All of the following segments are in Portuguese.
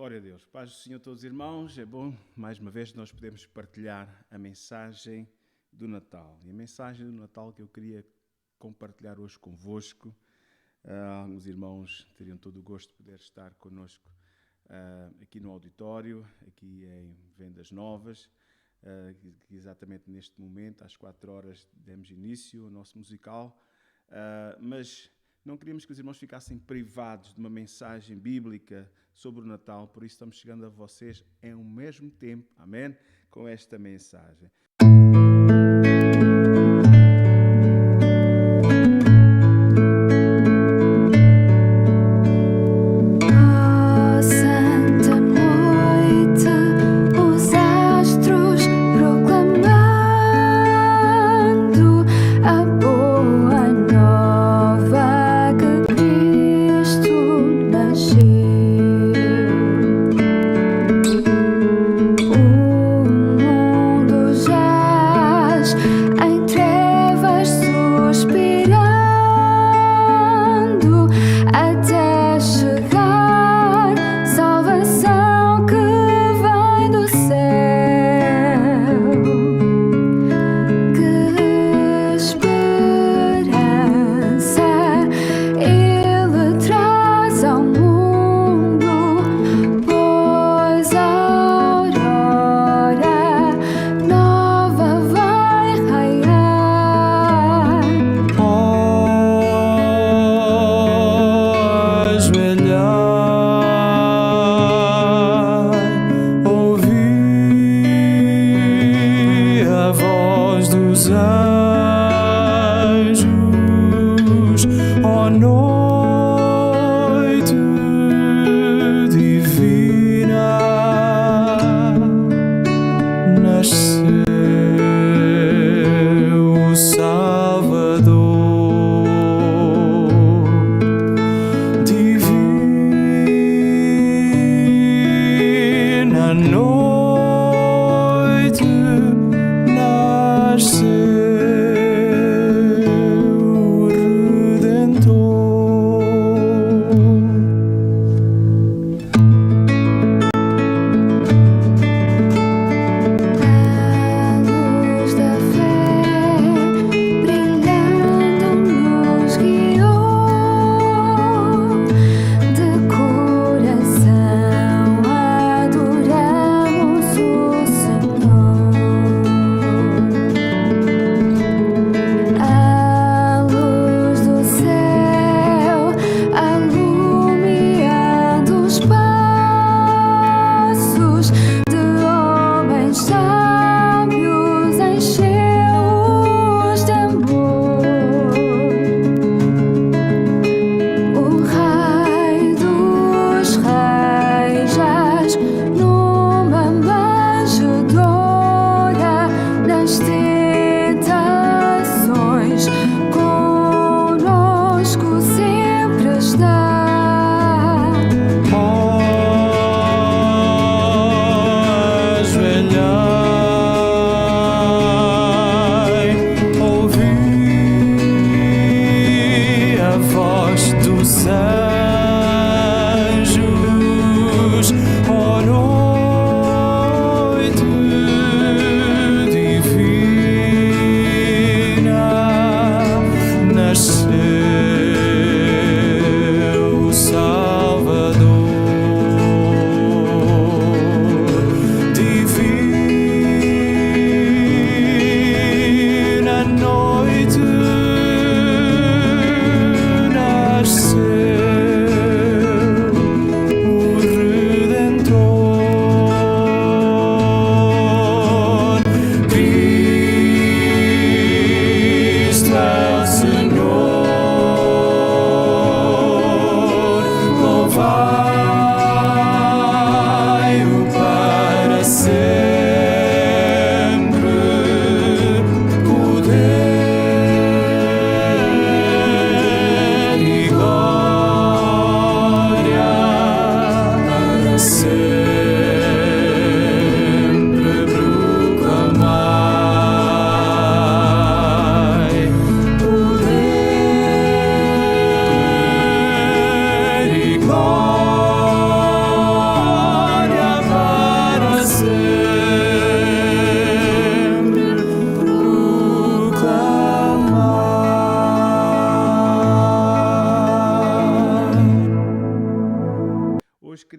Glória a Deus. Paz do Senhor a todos os irmãos. É bom, mais uma vez, nós podemos partilhar a mensagem do Natal. E a mensagem do Natal que eu queria compartilhar hoje convosco. Os irmãos teriam todo o gosto de poder estar connosco aqui no auditório, aqui em Vendas Novas. Exatamente neste momento, às 4 horas, demos início ao nosso musical. Mas não queríamos que os irmãos ficassem privados de uma mensagem bíblica sobre o Natal, por isso estamos chegando a vocês em um mesmo tempo, amém? Com esta mensagem.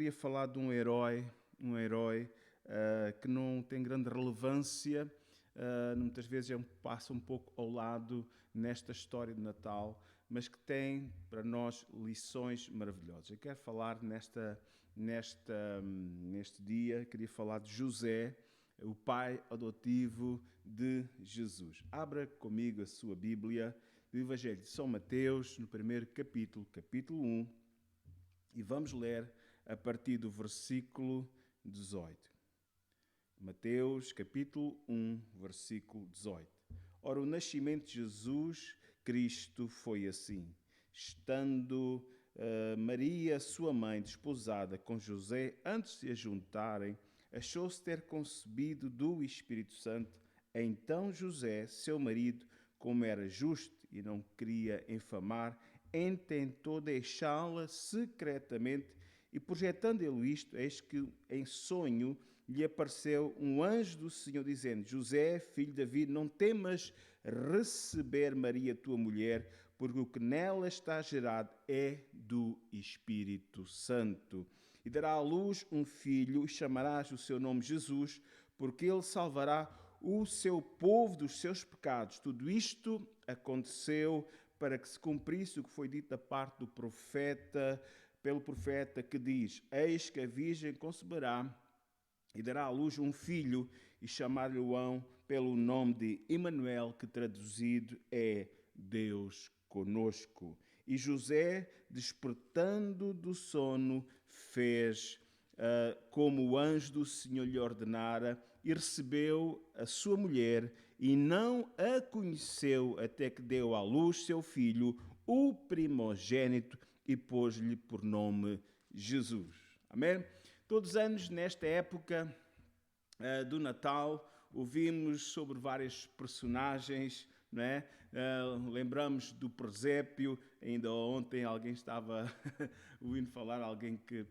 queria falar de um herói que não tem grande relevância, muitas vezes passa um pouco ao lado nesta história de Natal, mas que tem para nós lições maravilhosas. Eu quero falar neste dia, queria falar de José, o pai adotivo de Jesus. Abra comigo a sua Bíblia, do Evangelho de São Mateus, no primeiro capítulo 1, e vamos ler a partir do versículo 18. Mateus, capítulo 1, versículo 18. Ora, o nascimento de Jesus Cristo foi assim. Estando Maria, sua mãe, desposada com José, antes de a juntarem, achou-se ter concebido do Espírito Santo. Então José, seu marido, como era justo e não queria infamar, intentou deixá-la secretamente, e projetando ele isto, eis que em sonho lhe apareceu um anjo do Senhor, dizendo: José, filho de Davi, não temas receber Maria, tua mulher, porque o que nela está gerado é do Espírito Santo. E dará à luz um filho, e chamarás o seu nome Jesus, porque ele salvará o seu povo dos seus pecados. Tudo isto aconteceu para que se cumprisse o que foi dito da parte do profeta, pelo profeta, que diz: Eis que a virgem conceberá e dará à luz um filho, e chamar-lhe-ão pelo nome de Emanuel, que traduzido é Deus conosco. E José, despertando do sono, fez como o anjo do Senhor lhe ordenara, e recebeu a sua mulher, e não a conheceu até que deu à luz seu filho, o primogênito, e pôs-lhe por nome Jesus. Amém? Todos os anos, nesta época do Natal, ouvimos sobre vários personagens, não é? Lembramos do presépio. Ainda ontem alguém estava ouvindo falar, alguém que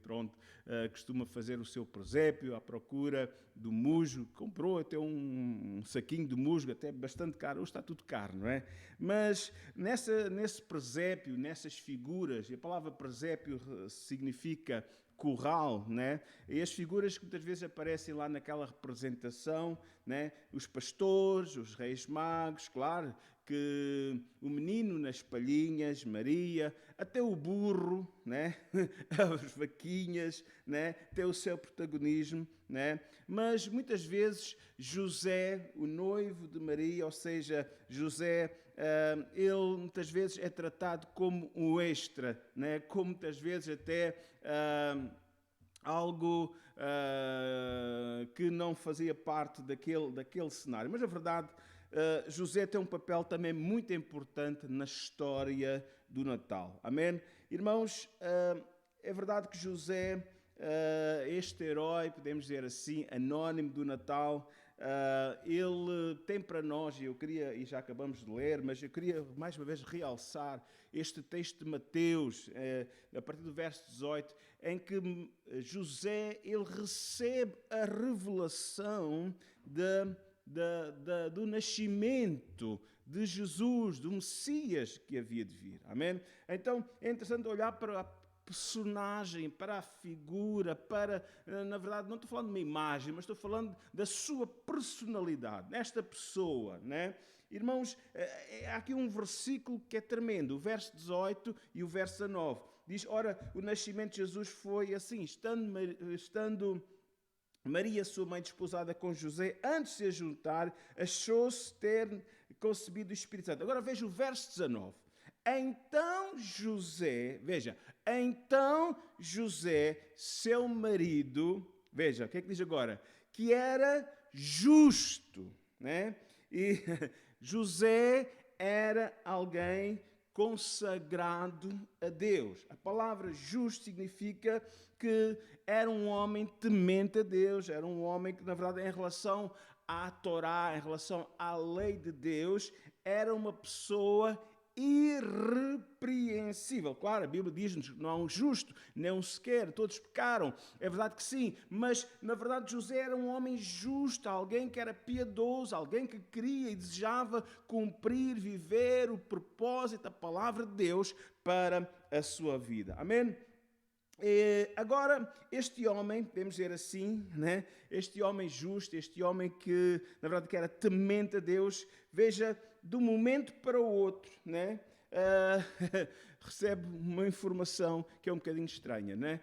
costuma fazer o seu presépio à procura do musgo, comprou até um saquinho de musgo, até bastante caro. Hoje está tudo caro, não é? Mas nesse presépio, nessas figuras, e a palavra presépio significa curral, né? E as figuras que muitas vezes aparecem lá naquela representação, né? Os pastores, os reis magos, claro, que o menino nas palhinhas, Maria, até o burro, né? As vaquinhas, né? Tem o seu protagonismo, né? Mas muitas vezes José, o noivo de Maria, ou seja, José, ele muitas vezes é tratado como um extra, né? Como muitas vezes até algo que não fazia parte daquele cenário. Mas, na verdade, José tem um papel também muito importante na história do Natal. Amém? Irmãos, é verdade que José, este herói, podemos dizer assim, anónimo do Natal, ele tem para nós, e já acabamos de ler, mas eu queria mais uma vez realçar este texto de Mateus, a partir do verso 18, em que José ele recebe a revelação do nascimento de Jesus, do Messias que havia de vir. Amém? Então é interessante olhar para a personagem, para a figura, na verdade, não estou falando de uma imagem, mas estou falando da sua personalidade, nesta pessoa, né? Irmãos, há aqui um versículo que é tremendo, o verso 18 e o verso 19. Diz: ora, o nascimento de Jesus foi assim, estando Maria, sua mãe, desposada com José, antes de se juntar, achou-se ter concebido o Espírito Santo. Agora veja o verso 19. Então José, seu marido, veja, o que é que diz agora? Que era justo, né? E José era alguém consagrado a Deus. A palavra justo significa que era um homem temente a Deus, era um homem que, na verdade, em relação à Torá, em relação à lei de Deus, era uma pessoa irrepreensível. Claro, a Bíblia diz-nos que não há um justo, nem um sequer, todos pecaram. É verdade que sim, mas na verdade José era um homem justo, alguém que era piedoso, alguém que queria e desejava cumprir, viver o propósito, a palavra de Deus para a sua vida. Amém? Agora, este homem, podemos dizer assim, né? Este homem justo, este homem que, na verdade, que era temente a Deus, veja, de um momento para o outro, né? Recebe uma informação que é um bocadinho estranha, né?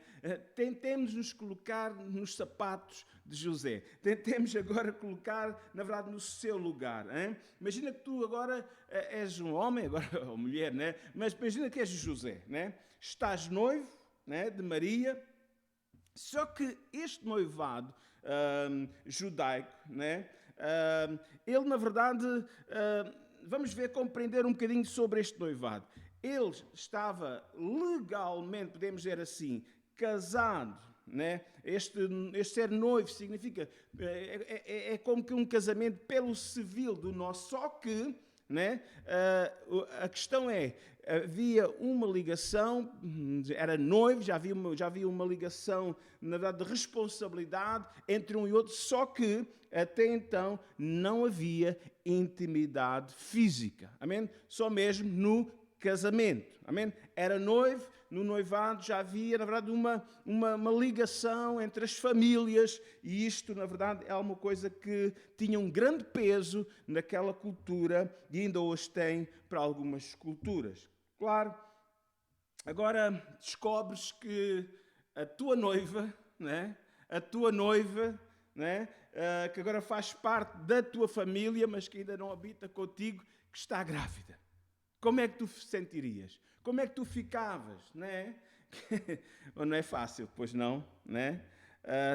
Tentemos nos colocar nos sapatos de José. Tentemos agora colocar, na verdade, no seu lugar. Hein? Imagina que tu agora és um homem, agora ou mulher, né? Mas imagina que és José, né? Estás noivo, né, de Maria, só que este noivado judaico, né, ele na verdade, vamos ver, compreender um bocadinho sobre este noivado. Ele estava legalmente, podemos dizer assim, casado, né? Este ser noivo significa, é como que um casamento pelo civil do nosso, só que, né, a questão é, havia uma ligação, era noivo, já havia uma ligação, na verdade, de responsabilidade entre um e outro, só que até então não havia intimidade física, amém? Só mesmo no casamento, amém? Era noivo, no noivado já havia, na verdade, uma ligação entre as famílias, e isto, na verdade, é uma coisa que tinha um grande peso naquela cultura e ainda hoje tem para algumas culturas. Claro, agora descobres que a tua noiva, né? A tua noiva, né? Que agora faz parte da tua família, mas que ainda não habita contigo, que está grávida. Como é que tu sentirias? Como é que tu ficavas, né? Não é fácil, pois não, né?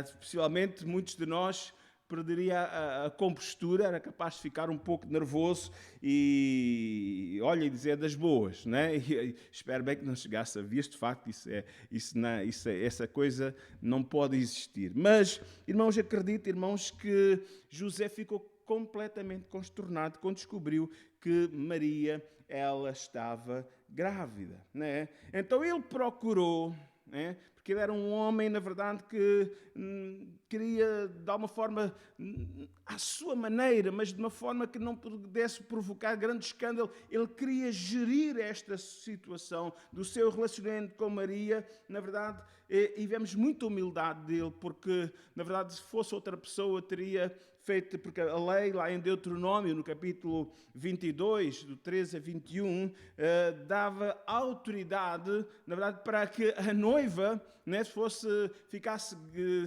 Especialmente muitos de nós perderia a compostura, era capaz de ficar um pouco nervoso e, olha, dizer das boas, né? E espero bem que não chegasse a vias, de facto, essa coisa não pode existir. Mas, irmãos, acredito, irmãos, que José ficou completamente consternado quando descobriu que Maria, ela estava grávida, né? Então ele procurou, né? Porque ele era um homem, na verdade, que queria, de alguma forma, à sua maneira, mas de uma forma que não pudesse provocar grande escândalo. Ele queria gerir esta situação do seu relacionamento com Maria, na verdade, e vemos muita humildade dele, porque, na verdade, se fosse outra pessoa, teria feito, porque a lei, lá em Deuteronômio, no capítulo 22, do 13 a 21, dava autoridade, na verdade, para que a noiva, né, se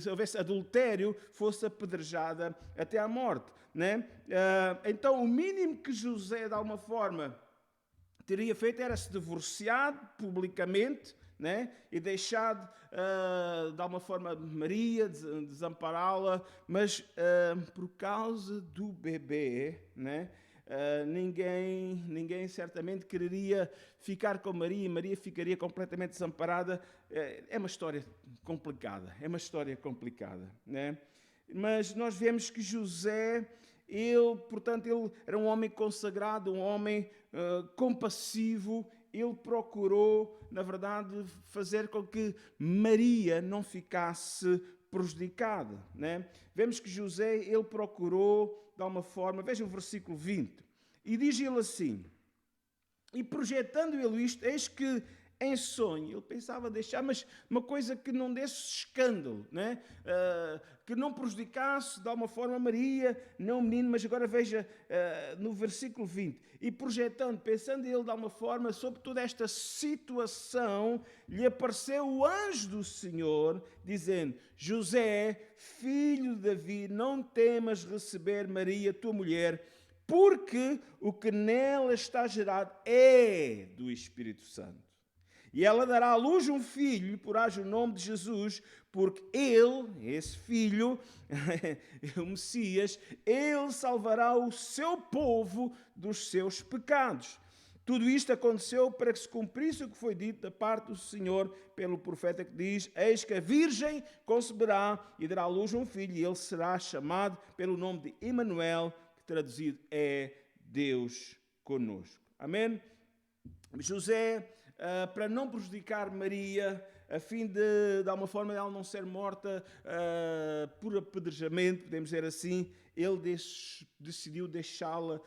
houvesse adultério, fosse apedrejada até à morte, né? Então, o mínimo que José, de alguma forma, teria feito era se divorciado publicamente, né? E deixado, de alguma forma, Maria, desampará-la, mas por causa do bebê, né? Ninguém certamente quereria ficar com Maria, e Maria ficaria completamente desamparada. É uma história complicada, né? Mas nós vemos que José, portanto, ele era um homem consagrado, um homem compassivo. Ele procurou, na verdade, fazer com que Maria não ficasse prejudicada, né? Vemos que José, ele procurou, de alguma forma, veja o versículo 20, e diz ele assim: e projetando ele isto, eis que em sonho, ele pensava deixar, mas uma coisa que não desse escândalo, né? Que não prejudicasse de alguma forma Maria, não o menino, mas agora veja no versículo 20, e projetando, pensando ele de alguma forma sobre toda esta situação, lhe apareceu o anjo do Senhor, dizendo: José, filho de Davi, não temas receber Maria, tua mulher, porque o que nela está gerado é do Espírito Santo. E ela dará à luz um filho, e porás o nome de Jesus, porque ele, esse filho, o Messias, ele salvará o seu povo dos seus pecados. Tudo isto aconteceu para que se cumprisse o que foi dito da parte do Senhor pelo profeta, que diz: eis que a virgem conceberá e dará à luz um filho, e ele será chamado pelo nome de Emanuel, que traduzido é Deus conosco. Amém? José, para não prejudicar Maria, a fim de alguma forma ela não ser morta por apedrejamento, podemos dizer assim, ele decidiu deixá-la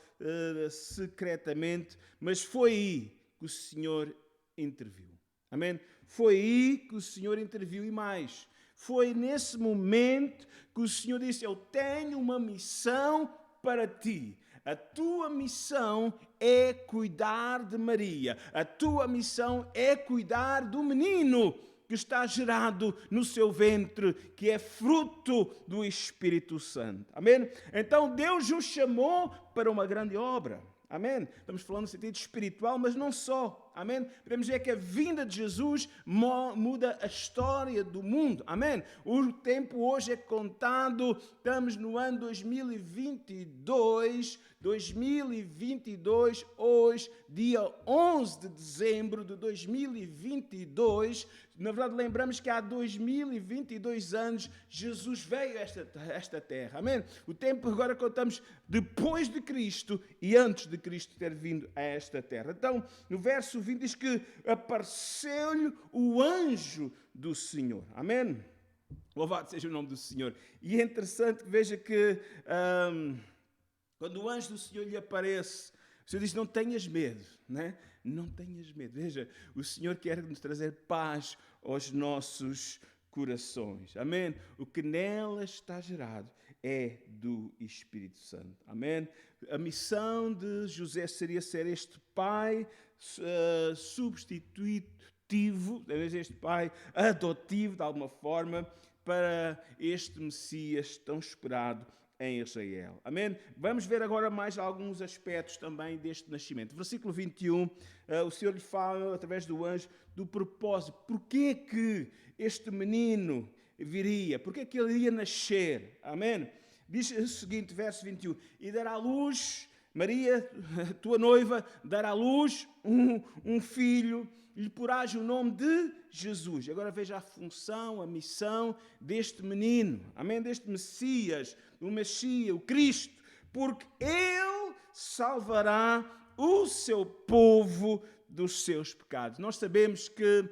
secretamente, mas foi aí que o Senhor interviu. Amém? Foi aí que o Senhor interviu e mais. Foi nesse momento que o Senhor disse: eu tenho uma missão para ti. A tua missão é cuidar de Maria. A tua missão é cuidar do menino que está gerado no seu ventre, que é fruto do Espírito Santo. Amém? Então Deus o chamou para uma grande obra. Amém? Estamos falando no sentido espiritual, mas não só. Amém? Podemos ver que a vinda de Jesus muda a história do mundo. Amém? O tempo hoje é contado, estamos no ano 2022, hoje, dia 11 de dezembro de 2022. Na verdade, lembramos que há 2022 anos Jesus veio a esta terra. Amém? O tempo agora contamos depois de Cristo e antes de Cristo ter vindo a esta terra. Então, no verso 20 diz que apareceu-lhe o anjo do Senhor. Amém? Louvado seja o nome do Senhor. E é interessante que veja que quando o anjo do Senhor lhe aparece, o Senhor diz: não tenhas medo, né? Não tenhas medo. Veja, o Senhor quer nos trazer paz aos nossos corações. Amém? O que nela está gerado é do Espírito Santo. Amém? A missão de José seria ser este pai substitutivo, este pai adotivo, de alguma forma, para este Messias tão esperado em Israel. Amém? Vamos ver agora mais alguns aspectos também deste nascimento. Versículo 21, o Senhor lhe fala, através do anjo, do propósito. Porquê que este menino viria? Porquê que ele ia nascer? Amém? Diz o seguinte, verso 21, e dará à luz, Maria, tua noiva, dará à luz um filho, lhe porás o nome de Jesus. Agora veja a função, a missão deste menino, amém? Deste Messias, o Messias, o Cristo, porque ele salvará o seu povo dos seus pecados. Nós sabemos que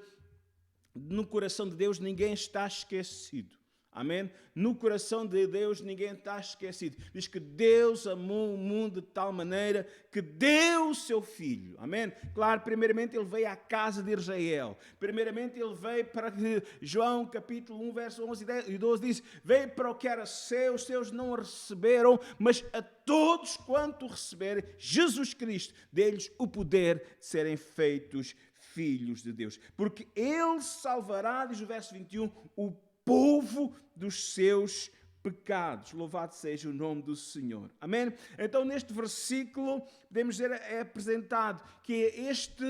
no coração de Deus ninguém está esquecido. Amém? No coração de Deus ninguém está esquecido. Diz que Deus amou o mundo de tal maneira que deu o seu Filho. Amém? Claro, primeiramente ele veio à casa de Israel. Primeiramente ele veio para João capítulo 1, verso 11 e 12 diz: veio para o que era seu, os seus não o receberam, mas a todos quanto receberem, Jesus Cristo, dê-lhes o poder de serem feitos filhos de Deus. Porque ele salvará, diz o verso 21, o povo dos seus pecados. Louvado seja o nome do Senhor. Amém? Então, neste versículo, podemos dizer, é apresentado que este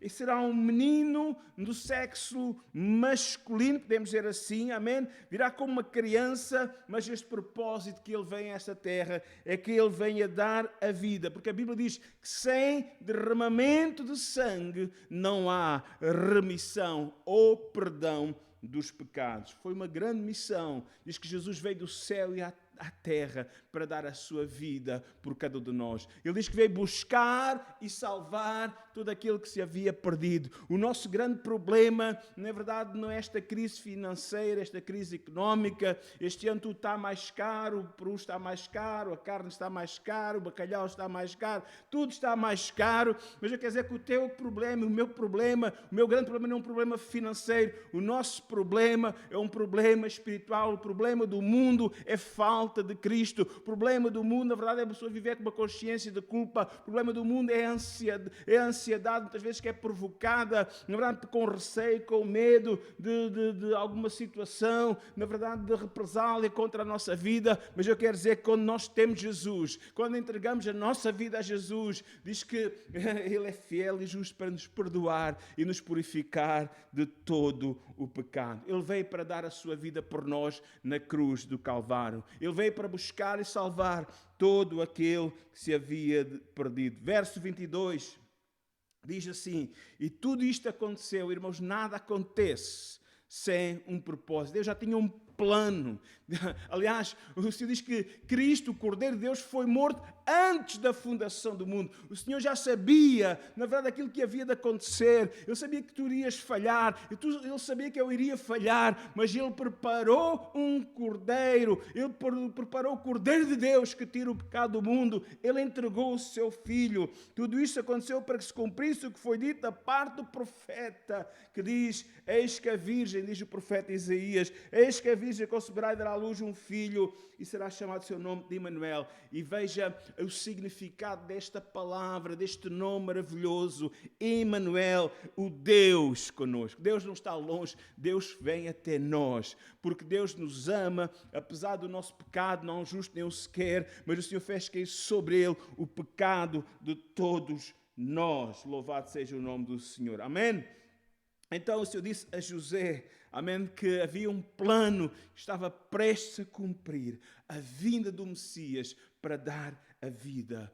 será um menino do sexo masculino, podemos dizer assim, amém? Virá como uma criança, mas este propósito que ele vem a esta terra é que ele venha dar a vida, porque a Bíblia diz que sem derramamento de sangue não há remissão ou perdão dos pecados. Foi uma grande missão. Diz que Jesus veio do céu e à terra para dar a sua vida por cada um de nós. Ele diz que veio buscar e salvar tudo aquilo que se havia perdido. O nosso grande problema, na verdade, não é esta crise financeira, esta crise económica. Este ano tudo está mais caro, o peru está mais caro, a carne está mais caro, o bacalhau está mais caro, tudo está mais caro. Mas eu quero dizer que o teu problema, o meu grande problema não é um problema financeiro. O nosso problema é um problema espiritual. O problema do mundo é falta de Cristo. O problema do mundo, na verdade, é a pessoa viver com uma consciência de culpa. O problema do mundo é a ansiedade, muitas vezes que é provocada, na verdade, com receio, com medo de alguma situação, na verdade, de represália contra a nossa vida. Mas eu quero dizer que quando nós temos Jesus, quando entregamos a nossa vida a Jesus, diz que Ele é fiel e justo para nos perdoar e nos purificar de todo o pecado. Ele veio para dar a sua vida por nós na cruz do Calvário. Ele veio para buscar e salvar todo aquele que se havia perdido. Verso 22 diz assim: e tudo isto aconteceu, irmãos, nada acontece sem um propósito. Deus já tinha um plano. Aliás, o Senhor diz que Cristo, o Cordeiro de Deus, foi morto antes da fundação do mundo. O Senhor já sabia, na verdade, aquilo que havia de acontecer. Ele sabia que tu irias falhar, ele sabia que eu iria falhar, mas Ele preparou um Cordeiro. Ele preparou o Cordeiro de Deus que tira o pecado do mundo. Ele entregou o seu Filho. Tudo isto aconteceu para que se cumprisse o que foi dito da parte do profeta, que diz: eis que a Virgem, diz o profeta Isaías, eis que a Virgem conceberá e dará à luz um filho e será chamado o seu nome de Emanuel. E veja o significado desta palavra, deste nome maravilhoso, Emanuel, o Deus conosco. Deus não está longe, Deus vem até nós, porque Deus nos ama, apesar do nosso pecado, não justo nem o sequer, mas o Senhor fez cair sobre ele o pecado de todos nós. Louvado seja o nome do Senhor. Amém? Então o Senhor disse a José, amém, que havia um plano que estava prestes a cumprir, a vinda do Messias para dar a vida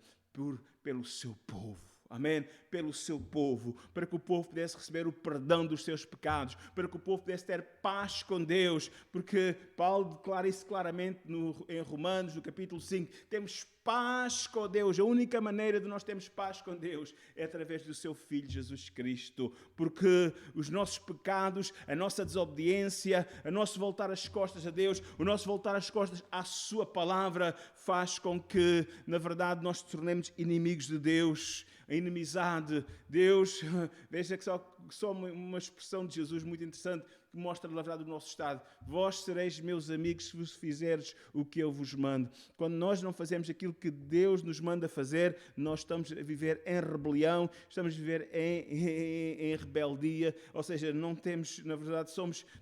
pelo seu povo. Amém? Pelo seu povo, para que o povo pudesse receber o perdão dos seus pecados, para que o povo pudesse ter paz com Deus, porque Paulo declara isso claramente em Romanos, no capítulo 5, temos paz com Deus. A única maneira de nós termos paz com Deus é através do seu Filho Jesus Cristo, porque os nossos pecados, a nossa desobediência, o nosso voltar as costas a Deus, o nosso voltar as costas à sua palavra, faz com que, na verdade, nós nos tornemos inimigos de Deus. A inimizade, Deus, veja que só uma expressão de Jesus muito interessante, que mostra, na verdade, o nosso estado. Vós sereis meus amigos se vos fizerdes o que eu vos mando. Quando nós não fazemos aquilo que Deus nos manda fazer, nós estamos a viver em rebelião, estamos a viver em rebeldia, ou seja, não temos, na verdade,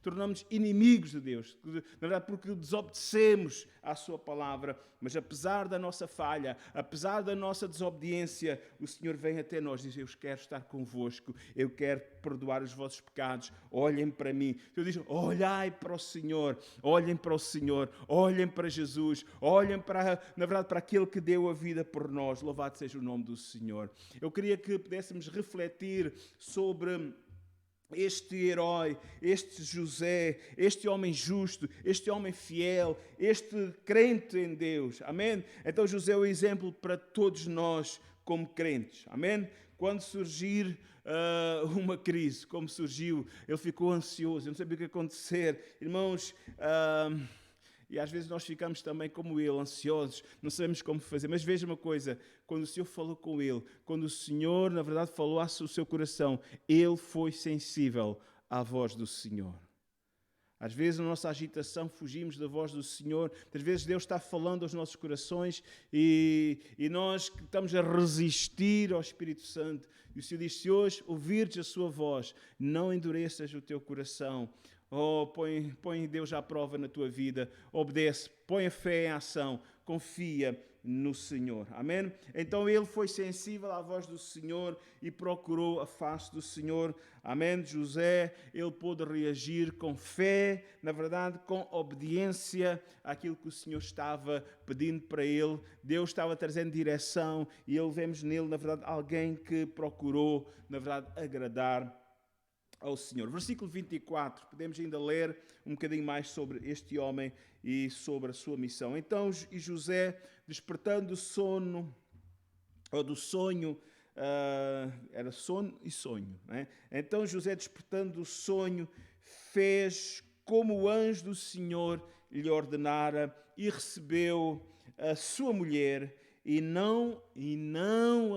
tornamos inimigos de Deus, na verdade, porque desobedecemos à sua palavra. Mas apesar da nossa falha, apesar da nossa desobediência, o Senhor vem até nós e diz: eu quero estar convosco, eu quero perdoar os vossos pecados, olhem para mim. Ele diz: olhai para o Senhor, olhem para o Senhor, olhem para Jesus, olhem para, na verdade, para aquele que deu a vida por nós. Louvado seja o nome do Senhor. Eu queria que pudéssemos refletir sobre este herói, este José, este homem justo, este homem fiel, este crente em Deus. Amém? Então José é o exemplo para todos nós como crentes. Amém? Quando surgir uma crise, como surgiu, ele ficou ansioso, ele não sabia o que ia acontecer. Irmãos, e às vezes nós ficamos também como ele, ansiosos, não sabemos como fazer. Mas veja uma coisa, quando o Senhor falou com ele, quando o Senhor, na verdade, falou ao seu coração, ele foi sensível à voz do Senhor. Às vezes, na nossa agitação, fugimos da voz do Senhor. Às vezes, Deus está falando aos nossos corações e nós estamos a resistir ao Espírito Santo. E o Senhor diz: se hoje ouvires a sua voz, não endureças o teu coração. Oh, põe Deus à prova na tua vida, obedece, põe a fé em ação, confia no Senhor. Amém? Então ele foi sensível à voz do Senhor e procurou a face do Senhor. Amém? José, ele pôde reagir com fé, na verdade, com obediência àquilo que o Senhor estava pedindo para ele. Deus estava trazendo direção e vemos nele, na verdade, alguém que procurou, na verdade, agradar ao Senhor. Versículo 24, podemos ainda ler um bocadinho mais sobre este homem e sobre a sua missão. Então, e José, despertando do sono, ou do sonho, era sono e sonho, né? Então José, despertando do sonho, fez como o anjo do Senhor lhe ordenara e recebeu a sua mulher e não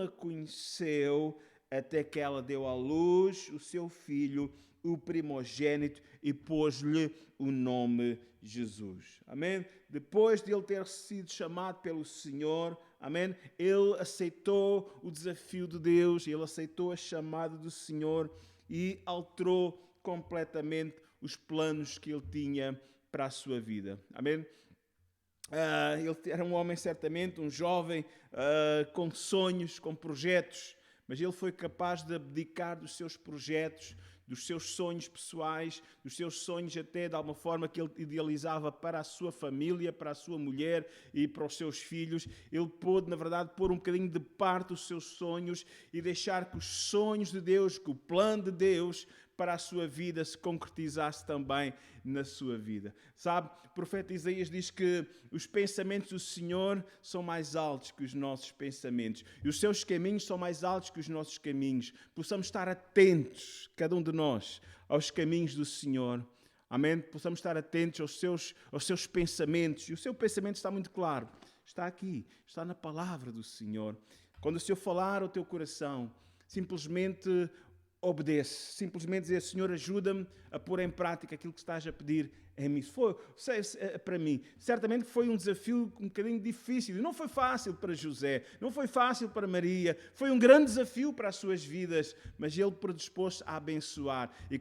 a conheceu até que ela deu à luz o seu filho, o primogênito, e pôs-lhe o nome Jesus. Amém? Depois de ele ter sido chamado pelo Senhor, amém? Ele aceitou o desafio de Deus, ele aceitou a chamada do Senhor e alterou completamente os planos que ele tinha para a sua vida. Amém? Ele era um homem, certamente, um jovem com sonhos, com projetos, mas ele foi capaz de abdicar dos seus projetos, dos seus sonhos pessoais, dos seus sonhos até de alguma forma que ele idealizava para a sua família, para a sua mulher e para os seus filhos. Ele pôde, na verdade, pôr um bocadinho de parte os seus sonhos e deixar que os sonhos de Deus, que o plano de Deus para a sua vida se concretizasse também na sua vida. Sabe, o profeta Isaías diz que os pensamentos do Senhor são mais altos que os nossos pensamentos e os seus caminhos são mais altos que os nossos caminhos. Possamos estar atentos, cada um de nós, aos caminhos do Senhor. Amém? Possamos estar atentos aos seus pensamentos. E o seu pensamento está muito claro. Está aqui, está na palavra do Senhor. Quando o Senhor falar ao teu coração, simplesmente obedece. Simplesmente dizer, Senhor, ajuda-me a pôr em prática aquilo que estás a pedir em mim. Para mim, certamente foi um desafio um bocadinho difícil. Não foi fácil para José, não foi fácil para Maria. Foi um grande desafio para as suas vidas, mas ele predispôs-se a abençoar e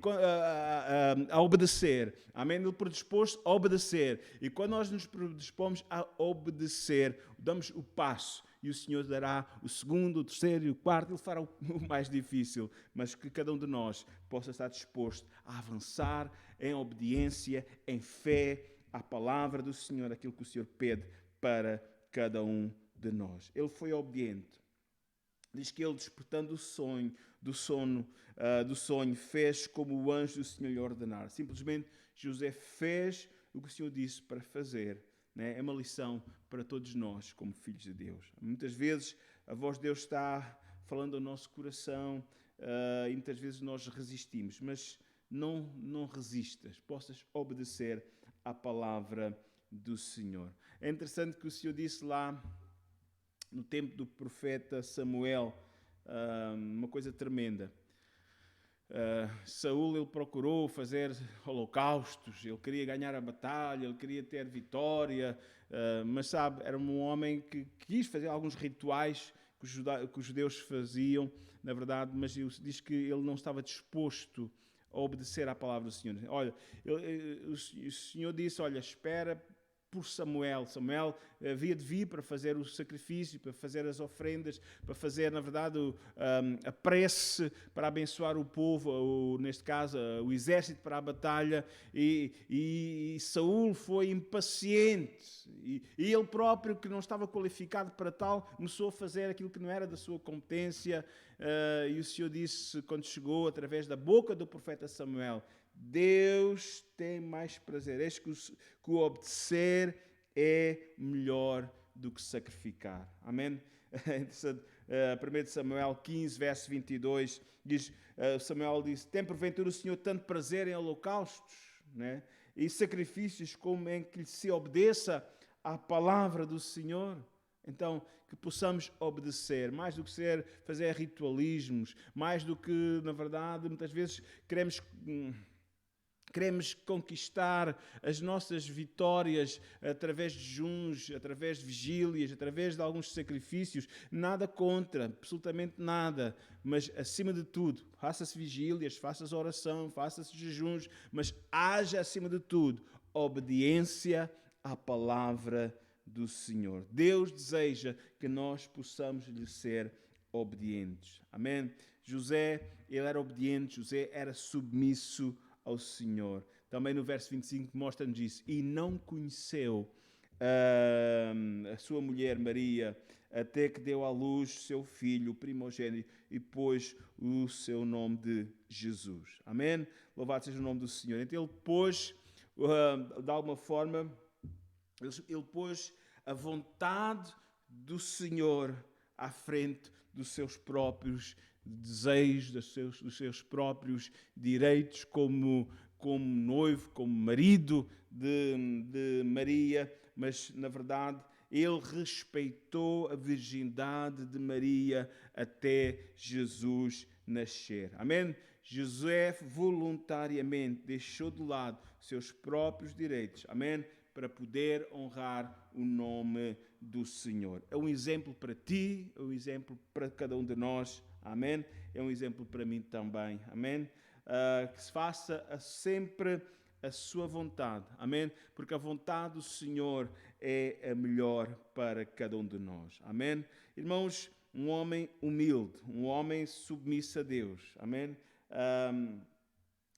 a obedecer. Amém? Ele predispôs-se a obedecer. E quando nós nos predispomos a obedecer, damos o passo. E o Senhor dará o segundo, o terceiro e o quarto. Ele fará o mais difícil. Mas que cada um de nós possa estar disposto a avançar em obediência, em fé, à palavra do Senhor, aquilo que o Senhor pede para cada um de nós. Ele foi obediente. Diz que ele, despertando do sonho, fez como o anjo do Senhor lhe ordenar. Simplesmente, José fez o que o Senhor disse para fazer. É uma lição para todos nós, como filhos de Deus. Muitas vezes a voz de Deus está falando ao nosso coração e muitas vezes nós resistimos, mas não resistas, possas obedecer à palavra do Senhor. É interessante que o Senhor disse lá no tempo do profeta Samuel uma coisa tremenda. Saul, ele procurou fazer holocaustos, ele queria ganhar a batalha, ele queria ter vitória, mas sabe, era um homem que quis fazer alguns rituais que os judeus faziam, na verdade, mas diz que ele não estava disposto a obedecer à palavra do Senhor. Olha, o Senhor disse, olha, espera por Samuel. Samuel havia de vir para fazer o sacrifício, para fazer as ofrendas, para fazer, na verdade, a prece para abençoar o povo, neste caso, o exército para a batalha. E Saul foi impaciente. E ele próprio, que não estava qualificado para tal, começou a fazer aquilo que não era da sua competência. E o Senhor disse, quando chegou, através da boca do profeta Samuel, Deus tem mais prazer. Eis que o obedecer é melhor do que sacrificar. Amém? 1 Samuel 15, verso 22, Samuel diz, tem porventura o Senhor tanto prazer em holocaustos, né? E sacrifícios como em que se obedeça à palavra do Senhor? Então, que possamos obedecer, mais do que fazer ritualismos, mais do que, na verdade, muitas vezes queremos conquistar as nossas vitórias através de jejuns, através de vigílias, através de alguns sacrifícios. Nada contra, absolutamente nada. Mas, acima de tudo, faça-se vigílias, faça-se oração, faça-se jejuns, mas haja, acima de tudo, obediência à palavra do Senhor. Deus deseja que nós possamos lhe ser obedientes. Amém? José, ele era obediente, José era submisso ao Senhor. Também no verso 25 mostra-nos isso. E não conheceu a sua mulher Maria, até que deu à luz seu filho, o primogênito, e pôs o seu nome de Jesus. Amém? Louvado seja o nome do Senhor. Então ele pôs, de alguma forma, ele pôs a vontade do Senhor à frente dos seus próprios desejos, dos seus próprios direitos como noivo, como marido de Maria, mas na verdade ele respeitou a virgindade de Maria até Jesus nascer. Amém? José voluntariamente deixou de lado seus próprios direitos. Amém? Para poder honrar o nome do Senhor. É um exemplo para ti, é um exemplo para cada um de nós. Amém? É um exemplo para mim também. Amém? Que se faça sempre a sua vontade. Amém? Porque a vontade do Senhor é a melhor para cada um de nós. Amém? Irmãos, um homem humilde, um homem submisso a Deus. Amém?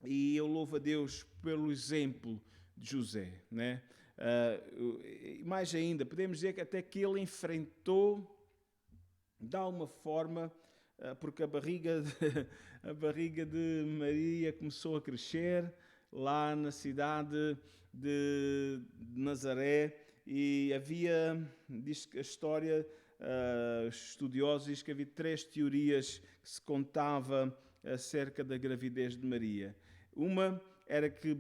E eu louvo a Deus pelo exemplo de José, né? Mais ainda, podemos dizer que até que ele enfrentou, de alguma forma, porque a barriga de Maria começou a crescer lá na cidade de Nazaré, e diz que a história, estudiosos diz que havia 3 teorias que se contava acerca da gravidez de Maria. Uma era que,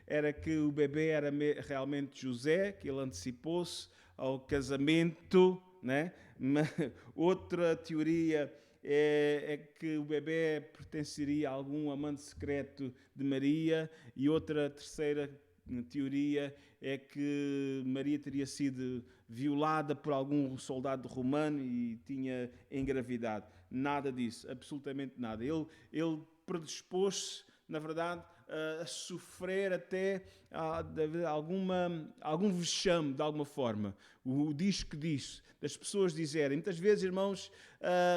era que o bebê era realmente José, que ele antecipou-se ao casamento, né? Outra teoria é que o bebê pertenceria a algum amante secreto de Maria, e outra terceira teoria é que Maria teria sido violada por algum soldado romano e tinha engravidado. Nada disso, absolutamente nada. Ele predispôs-se, na verdade, a sofrer até algum vexame, de alguma forma. O diz que diz, das pessoas dizerem, muitas vezes, irmãos,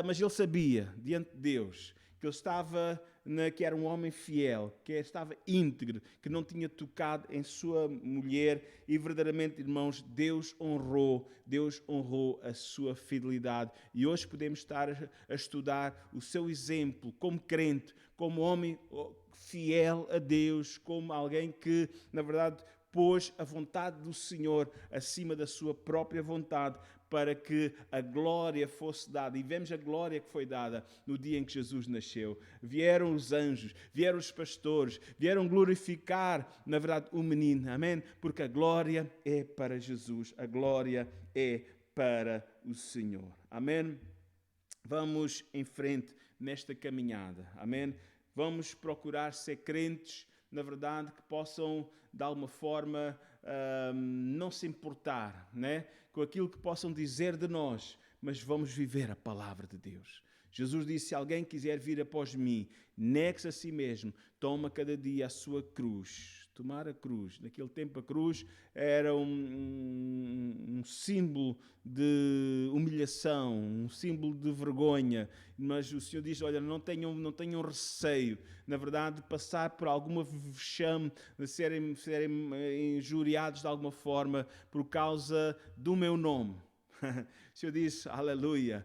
mas ele sabia, diante de Deus, que ele estava, que era um homem fiel, que estava íntegro, que não tinha tocado em sua mulher, e verdadeiramente, irmãos, Deus honrou a sua fidelidade. E hoje podemos estar a estudar o seu exemplo como crente, como homem fiel a Deus, como alguém que, na verdade, pôs a vontade do Senhor acima da sua própria vontade, para que a glória fosse dada. E vemos a glória que foi dada no dia em que Jesus nasceu. Vieram os anjos, vieram os pastores, vieram glorificar, na verdade, o menino. Amém? Porque a glória é para Jesus, a glória é para o Senhor. Amém? Vamos em frente nesta caminhada. Amém? Vamos procurar ser crentes, na verdade, que possam, de alguma forma, não se importar, né, com aquilo que possam dizer de nós, mas vamos viver a palavra de Deus. Jesus disse: se alguém quiser vir após mim, negue-se a si mesmo, toma cada dia a sua cruz. Tomar a cruz. Naquele tempo a cruz era um símbolo de humilhação, um símbolo de vergonha, mas o Senhor diz: olha, não tenham receio, na verdade, de passar por alguma vexame, de serem injuriados de alguma forma por causa do meu nome. O Senhor diz, aleluia,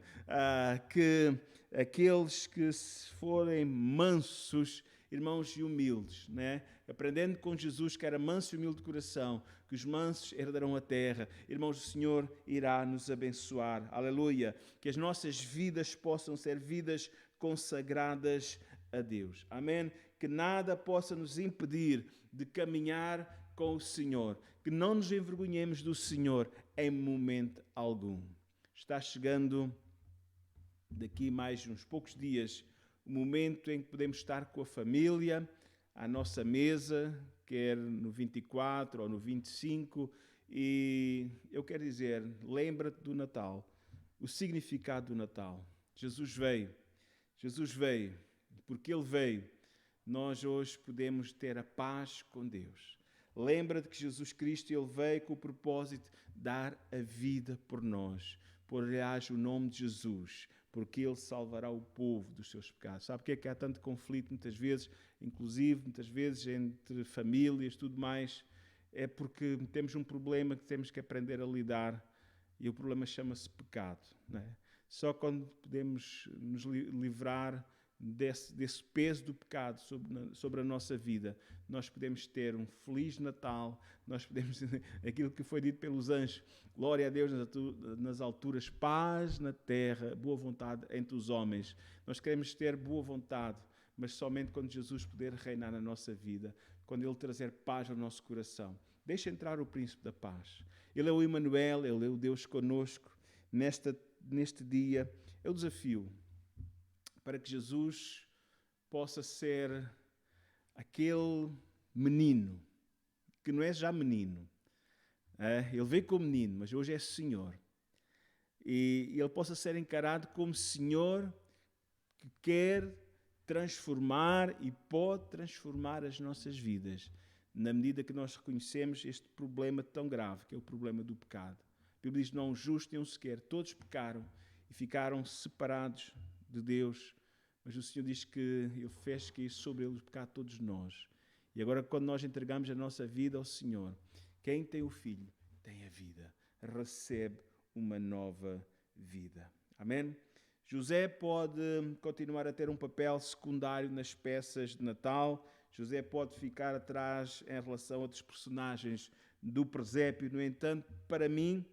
que aqueles que forem mansos, irmãos, e humildes, né? Aprendendo com Jesus, que era manso e humilde de coração, que os mansos herdarão a terra. Irmãos, o Senhor irá nos abençoar. Aleluia. Que as nossas vidas possam ser vidas consagradas a Deus. Amém? Que nada possa nos impedir de caminhar com o Senhor. Que não nos envergonhemos do Senhor em momento algum. Está chegando daqui mais uns poucos dias o momento em que podemos estar com a família à nossa mesa, quer no 24 ou no 25, e eu quero dizer, lembra-te do Natal, o significado do Natal. Jesus veio, porque Ele veio, nós hoje podemos ter a paz com Deus. Lembra-te que Jesus Cristo, Ele veio com o propósito de dar a vida por nós, por aliás o nome de Jesus, porque Ele salvará o povo dos seus pecados. Sabe porque é que há tanto conflito muitas vezes, inclusive muitas vezes entre famílias, tudo mais? É porque temos um problema que temos que aprender a lidar, e o problema chama-se pecado, não é? Só quando podemos nos livrar desse peso do pecado sobre a nossa vida, nós podemos ter um feliz Natal, nós podemos, aquilo que foi dito pelos anjos, glória a Deus nas alturas, paz na terra, boa vontade entre os homens. Nós queremos ter boa vontade, mas somente quando Jesus puder reinar na nossa vida, quando Ele trazer paz ao nosso coração. Deixa entrar o Príncipe da Paz. Ele é o Emmanuel, Ele é o Deus conosco. Neste dia, eu desafio para que Jesus possa ser aquele menino, que não é já menino. Ele veio como menino, mas hoje é Senhor. E Ele possa ser encarado como Senhor que quer transformar e pode transformar as nossas vidas, na medida que nós reconhecemos este problema tão grave, que é o problema do pecado. A Bíblia diz: não justo nenhum sequer, todos pecaram e ficaram separados de Deus, mas o Senhor diz que Ele fez cair sobre Ele o pecado de todos nós. E agora, quando nós entregamos a nossa vida ao Senhor, quem tem o Filho tem a vida, recebe uma nova vida. Amém? José pode continuar a ter um papel secundário nas peças de Natal. José pode ficar atrás em relação a outros personagens do presépio. No entanto, para mim,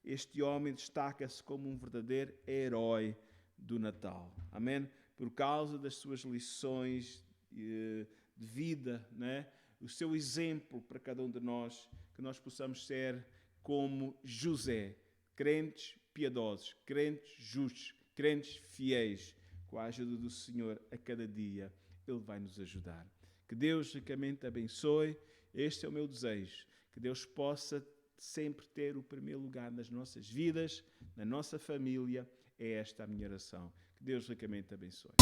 este homem destaca-se como um verdadeiro herói do Natal. Amém? Por causa das suas lições de vida, né? O seu exemplo para cada um de nós, que nós possamos ser como José, crentes piedosos, crentes justos, crentes fiéis. Com a ajuda do Senhor a cada dia, Ele vai nos ajudar. Que Deus ricamente abençoe. Este é o meu desejo. Que Deus possa sempre ter o primeiro lugar nas nossas vidas, na nossa família. É esta a minha oração. Que Deus ricamente abençoe.